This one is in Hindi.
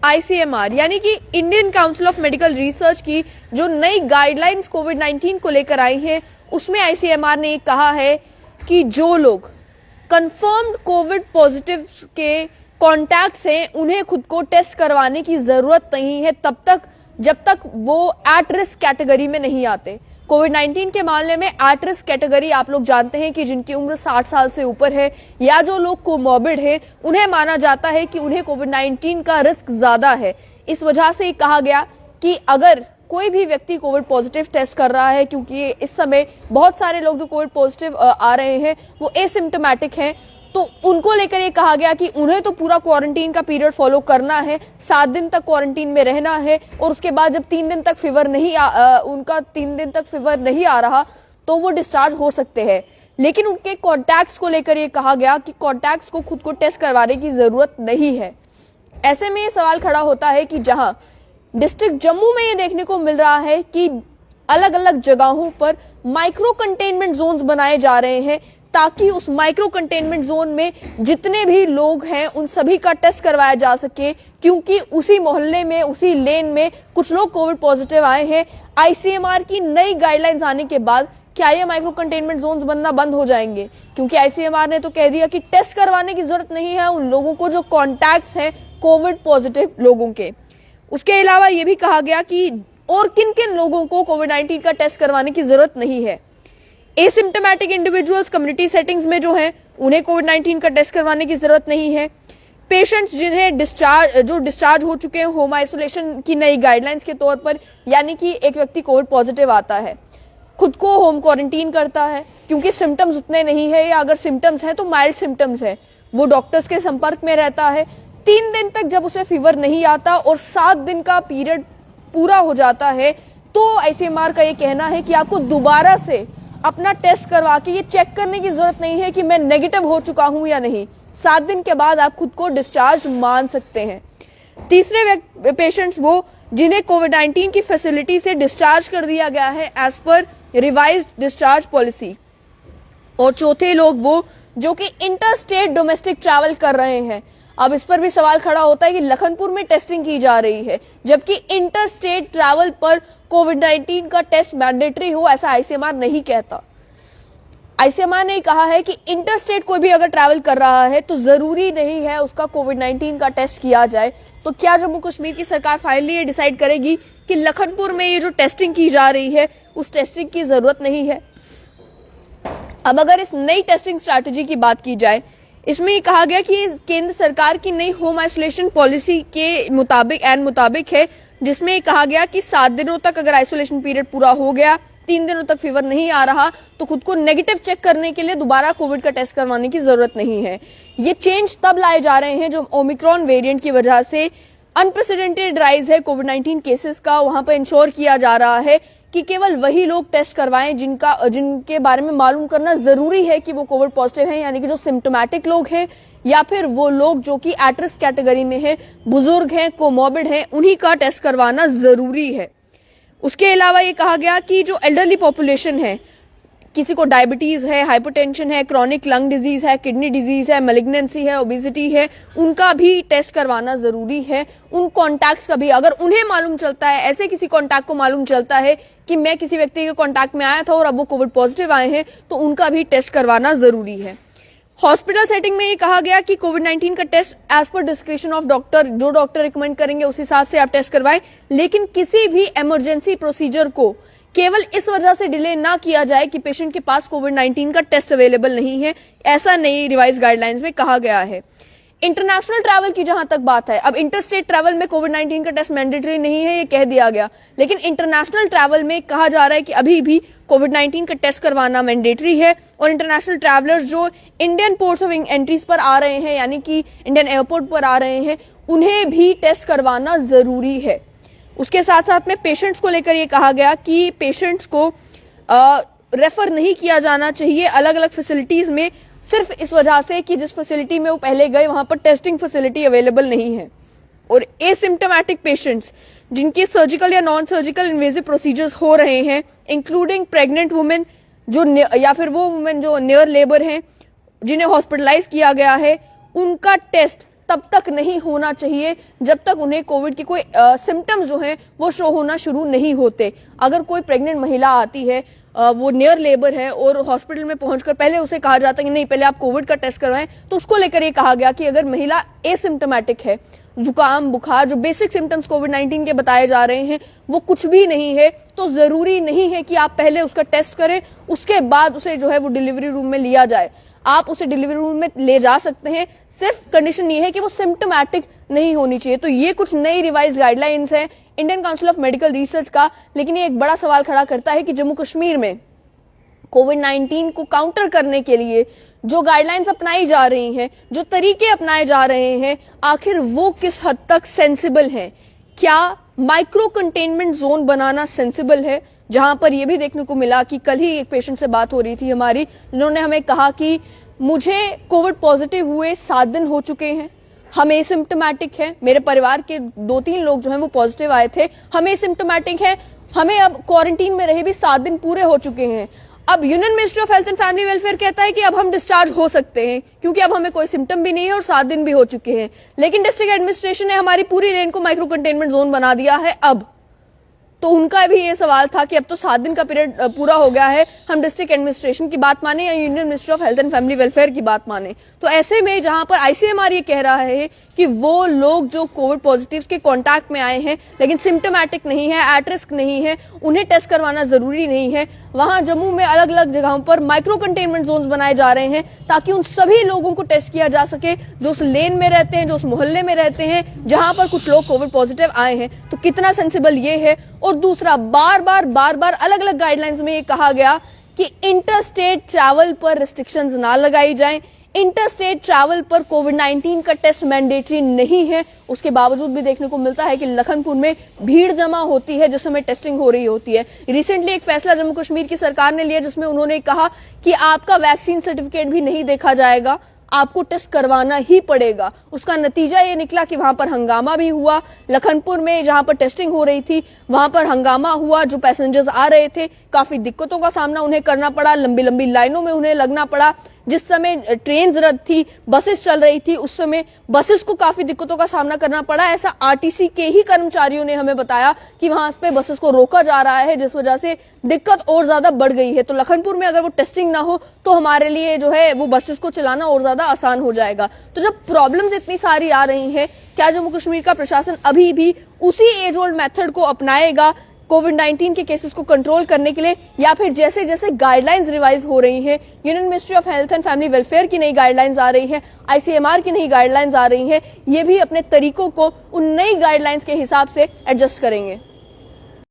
आईसीएमआर यानी कि Indian council of medical research की जो नई गाइडलाइंस कोविड-19 को लेकर आई हैं, उसमें आईसीएमआर ने कहा है कि जो लोग कंफर्म्ड कोविड पॉजिटिव के कॉन्टैक्ट्स हैं, उन्हें खुद को टेस्ट करवाने की जरूरत नहीं है तब तक जब तक वो एट रिस्क कैटेगरी में नहीं आते। कोविड-19 के मामले में एट रिस्क कैटेगरी आप लोग जानते हैं कि जिनकी उम्र 60 साल से ऊपर है या जो लोग कोमॉर्बिड है, उन्हें माना जाता है कि उन्हें कोविड-19 का रिस्क ज्यादा है। इस वजह से कहा गया कि अगर कोई भी व्यक्ति कोविड पॉजिटिव टेस्ट कर रहा है, क्योंकि इस समय बहुत सारे लोग जो कोविड पॉजिटिव आ रहे हैं वो एसिम्प्टोमेटिक हैं, तो उनको लेकर ये कहा गया कि उन्हें तो पूरा क्वारंटीन का पीरियड फॉलो करना है, 7 दिन तक क्वारंटीन में रहना है और उसके बाद जब 3 दिन तक फीवर नहीं आ रहा तो वो डिस्चार्ज हो सकते हैं। लेकिन उनके कॉन्टैक्ट्स को लेकर ये कहा गया कि कॉन्टैक्ट्स को खुद को टेस्ट करवाने की जरूरत नहीं है। ऐसे में ये सवाल खड़ा होता है कि जहां डिस्ट्रिक्ट जम्मू में ये देखने को मिल रहा है कि अलग अलग जगहों पर माइक्रो कंटेनमेंट जोन्स बनाए जा रहे हैं ताकि उस माइक्रो कंटेनमेंट जोन में जितने भी लोग हैं उन सभी का टेस्ट करवाया जा सके, क्योंकि उसी मोहल्ले में, उसी लेन में कुछ लोग कोविड पॉजिटिव आए हैं। आईसीएमआर की नई गाइडलाइंस आने के बाद क्या ये माइक्रो कंटेनमेंट जोन्स बनना बंद हो जाएंगे? क्योंकि आईसीएमआर ने तो कह दिया कि टेस्ट करवाने की जरूरत नहीं है उन लोगों को जो कॉन्टैक्ट्स हैं कोविड पॉजिटिव लोगों के। उसके अलावा यह भी कहा गया कि और किन किन लोगों को कोविड-19 का टेस्ट करवाने की जरूरत नहीं है। एसिम्प्टोमेटिक इंडिविजुअल्स कम्युनिटी सेटिंग्स में जो हैं, उन्हें कोविड-19 का टेस्ट करवाने की जरूरत नहीं है। पेशेंट्स जिन्हें डिस्चार्ज हो चुके हैं होम आइसोलेशन की नई गाइडलाइंस के तौर पर, यानी कि एक व्यक्ति कोविड पॉजिटिव आता है, खुद को होम क्वारंटीन करता है क्योंकि सिम्टम्स उतने नहीं है या अगर सिम्टम्स है तो माइल्ड सिम्टम्स है, वो डॉक्टर्स के संपर्क में रहता है, 3 दिन तक जब उसे फीवर नहीं आता और 7 दिन का पीरियड पूरा हो जाता है तो आईसीएमआर का ये कहना है कि आपको दोबारा से अपना टेस्ट करवा के ये चेक करने की जरूरत नहीं है कि मैं नेगेटिव हो चुका हूं या नहीं। 7 दिन के बाद आप खुद को डिस्चार्ज मान सकते हैं। तीसरे पेशेंट्स वो जिन्हें कोविड-19 की फैसिलिटी से डिस्चार्ज कर दिया गया है as per revised discharge policy. और चौथे लोग वो जो कि इंटर स्टेट डोमेस्टिक ट्रैवल कर रहे हैं। अब इस पर भी सवाल खड़ा होता है कि लखनपुर में टेस्टिंग की जा रही है जबकि इंटर स्टेट ट्रैवल पर कोविड-19 का टेस्ट मैंडेटरी हो, ऐसा आईसीएमआर नहीं कहता। आईसीएमआर ने कहा है कि इंटर स्टेट कोई भी अगर ट्रैवल कर रहा है तो जरूरी नहीं है उसका कोविड-19 का टेस्ट किया जाए। तो क्या जम्मू कश्मीर की सरकार फाइनली ये डिसाइड करेगी कि लखनपुर में ये जो टेस्टिंग की जा रही है उस टेस्टिंग की जरूरत नहीं है? अब अगर इस नई टेस्टिंग स्ट्रैटेजी की बात की जाए, इसमें ये कहा गया कि केंद्र सरकार की नई होम आइसोलेशन पॉलिसी के मुताबिक है, जिसमें कहा गया कि 7 दिनों तक अगर आइसोलेशन पीरियड पूरा हो गया, 3 दिनों तक फीवर नहीं आ रहा, तो खुद को नेगेटिव चेक करने के लिए दोबारा कोविड का टेस्ट करवाने की जरूरत नहीं है। ये चेंज तब लाए जा रहे हैं जो ओमिक्रॉन वेरिएंट की वजह से अनप्रेसिडेंटेड राइज है कोविड-19 केसेस का, वहां पर इंश्योर किया जा रहा है कि केवल वही लोग टेस्ट करवाएं जिनके बारे में मालूम करना जरूरी है कि वो कोविड पॉजिटिव हैं, यानी कि जो सिम्प्टोमेटिक लोग हैं या फिर वो लोग जो कि एट रिस्क कैटेगरी में हैं, बुजुर्ग हैं, कोमॉर्बिड हैं, उन्हीं का टेस्ट करवाना जरूरी है। उसके अलावा ये कहा गया कि जो एल्डरली पॉपुलेशन है, किसी को डायबिटीज है, हाइपरटेंशन है, क्रॉनिक लंग डिजीज है, किडनी डिजीज है, मैलिग्नेंसी है, ओबेसिटी है, उनका भी टेस्ट करवाना जरूरी है। उन कॉन्टैक्ट्स का भी, अगर उन्हें मालूम चलता है, ऐसे किसी कॉन्टैक्ट को मालूम चलता है कि मैं किसी व्यक्ति के कॉन्टैक्ट में आया था और अब वो कोविड पॉजिटिव आए हैं, तो उनका भी टेस्ट करवाना जरूरी है। हॉस्पिटल सेटिंग में ये कहा गया कि कोविड-19 का test as per description of doctor, जो डॉक्टर रिकमेंड करेंगे उस हिसाब से आप टेस्ट करवाएं, लेकिन किसी भी इमरजेंसी प्रोसीजर को केवल इस वजह से डिले ना किया जाए कि पेशेंट के पास कोविड-19 का टेस्ट अवेलेबल नहीं है, ऐसा नई रिवाइज गाइडलाइंस में कहा गया है। इंटरनेशनल ट्रैवल की जहां तक बात है, अब इंटरस्टेट ट्रैवल में कोविड-19 का टेस्ट मैंडेटरी नहीं है, ये कह दिया गया, लेकिन इंटरनेशनल ट्रैवल में कहा जा रहा है कि अभी भी कोविड-19 का टेस्ट करवाना मैंडेटरी है और इंटरनेशनल ट्रैवलर्स जो इंडियन पोर्ट्स ऑफ एंट्रीज पर आ रहे हैं, यानी कि इंडियन एयरपोर्ट पर आ रहे हैं, उन्हें भी टेस्ट करवाना जरूरी है। उसके साथ साथ में पेशेंट्स को लेकर ये कहा गया कि पेशेंट्स को रेफर नहीं किया जाना चाहिए अलग अलग फैसिलिटीज में, सिर्फ इस वजह से कि जिस फैसिलिटी में वो पहले गए वहां पर टेस्टिंग फैसिलिटी अवेलेबल नहीं है। और एसिम्प्टोमेटिक पेशेंट्स जिनके सर्जिकल या नॉन सर्जिकल इन्वेजिव प्रोसीजर्स हो रहे हैं, इंक्लूडिंग प्रेग्नेंट वुमेन जो या फिर वो वुमेन जो नियर लेबर हैं, जिन्हें हॉस्पिटलाइज किया गया है, उनका टेस्ट तब तक नहीं होना चाहिए जब तक उन्हें कोविड के कोई सिम्टम्स जो हैं वो शो होना शुरू नहीं होते। अगर कोई प्रेग्नेंट महिला आती है, वो नियर लेबर है और हॉस्पिटल में पहुंचकर पहले उसे कहा जाता है कि नहीं पहले आप कोविड का टेस्ट करवाएं, तो उसको लेकर ये कहा गया कि अगर महिला एसिम्टोमेटिक है, जुकाम बुखार जो बेसिक सिम्टम्स कोविड-19 के बताए जा रहे हैं वो कुछ भी नहीं है, तो जरूरी नहीं है कि आप पहले उसका टेस्ट करें, उसके बाद उसे जो है वो डिलीवरी रूम में लिया जाए। आप उसे डिलीवरी रूम में ले जा सकते हैं, सिर्फ कंडीशन ये है कि वो सिम्टोमेटिक नहीं होनी चाहिए। तो ये कुछ नई रिवाइज गाइडलाइंस है Indian council of medical research का, लेकिन ये एक बड़ा सवाल खड़ा करता है कि जम्मू कश्मीर में कोविड-19 को काउंटर करने के लिए जो गाइडलाइंस अपनाई जा रही हैं, जो तरीके अपनाए जा रहे हैं, आखिर वो किस हद तक सेंसिबल हैं? क्या माइक्रो कंटेनमेंट जोन बनाना सेंसिबल है? जहां पर यह भी देखने को मिला कि कल ही एक पेशेंट से बात हो रही थी हमारी, जिन्होंने हमें कहा कि मुझे कोविड पॉजिटिव हुए 7 दिन हो चुके हैं, हम एसिम्प्टोमेटिक हैं, मेरे परिवार के 2-3 लोग जो हैं वो पॉजिटिव आए थे, हम एसिम्प्टोमेटिक हैं, हमें अब क्वारंटीन में रहे भी 7 दिन पूरे हो चुके हैं। अब union ministry of health and family welfare कहता है कि अब हम डिस्चार्ज हो सकते हैं क्योंकि अब हमें कोई सिम्टम भी नहीं है और 7 दिन भी हो चुके हैं। लेकिन डिस्ट्रिक्ट एडमिनिस्ट्रेशन ने हमारी पूरी लेन को माइक्रो कंटेनमेंट जोन बना दिया है। अब तो उनका भी ये सवाल था कि अब तो 7 दिन का पीरियड पूरा हो गया है, हम डिस्ट्रिक्ट एडमिनिस्ट्रेशन की बात माने या union ministry of health and family welfare की बात माने। तो ऐसे में जहां पर आईसीएमआर ये कह रहा है कि वो लोग जो कोविड पॉजिटिव के कांटेक्ट में आए हैं लेकिन सिम्टोमेटिक नहीं है, एट रिस्क नहीं है, उन्हें टेस्ट करवाना जरूरी नहीं है, वहां जम्मू में अलग अलग जगहों पर माइक्रो कंटेनमेंट जोन्स बनाए जा रहे हैं ताकि उन सभी लोगों को टेस्ट किया जा सके जो उस लेन में रहते हैं, जो उस मोहल्ले में रहते हैं जहां पर कुछ लोग कोविड पॉजिटिव आए हैं। तो कितना सेंसिबल ये है। और दूसरा, बार बार अलग अलग गाइडलाइंस में ये कहा गया कि इंटर स्टेट ट्रैवल पर रिस्ट्रिक्शंस ना लगाई जाएं, इंटर स्टेट ट्रैवल पर कोविड-19 का टेस्ट मैंडेटरी नहीं है। उसके बावजूद भी देखने को मिलता है कि लखनपुर में भीड़ जमा होती है जिस समय टेस्टिंग हो रही होती है। रिसेंटली एक फैसला जम्मू कश्मीर की सरकार ने लिया जिसमें उन्होंने कहा कि आपका वैक्सीन सर्टिफिकेट भी नहीं देखा जाएगा, आपको टेस्ट करवाना ही पड़ेगा। उसका नतीजा ये निकला कि वहां पर हंगामा भी हुआ। लखनपुर में जहां पर टेस्टिंग हो रही थी वहां पर हंगामा हुआ, जो पैसेंजर्स आ रहे थे काफी दिक्कतों का सामना उन्हें करना पड़ा, लंबी लंबी लाइनों में उन्हें लगना पड़ा। जिस समय ट्रेन रद्द थी, बसेस चल रही थी, उस समय बसेस को काफी दिक्कतों का सामना करना पड़ा। ऐसा आरटीसी के ही कर्मचारियों ने हमें बताया कि वहां पे बसेस को रोका जा रहा है जिस वजह से दिक्कत और ज्यादा बढ़ गई है। तो लखनपुर में अगर वो टेस्टिंग ना हो तो हमारे लिए जो है वो बसेस को चलाना और ज्यादा आसान हो जाएगा। तो जब प्रॉब्लम्स इतनी सारी आ रही हैं, क्या जम्मू कश्मीर का प्रशासन अभी भी उसी एज ओल्ड मेथड को अपनाएगा कोविड-19 के केसेस को कंट्रोल करने के लिए, या फिर जैसे जैसे गाइडलाइंस रिवाइज हो रही हैं, union ministry of health and family welfare की नई गाइडलाइंस आ रही हैं, आईसीएमआर की नई गाइडलाइंस आ रही हैं, ये भी अपने तरीकों को उन नई गाइडलाइंस के हिसाब से एडजस्ट करेंगे?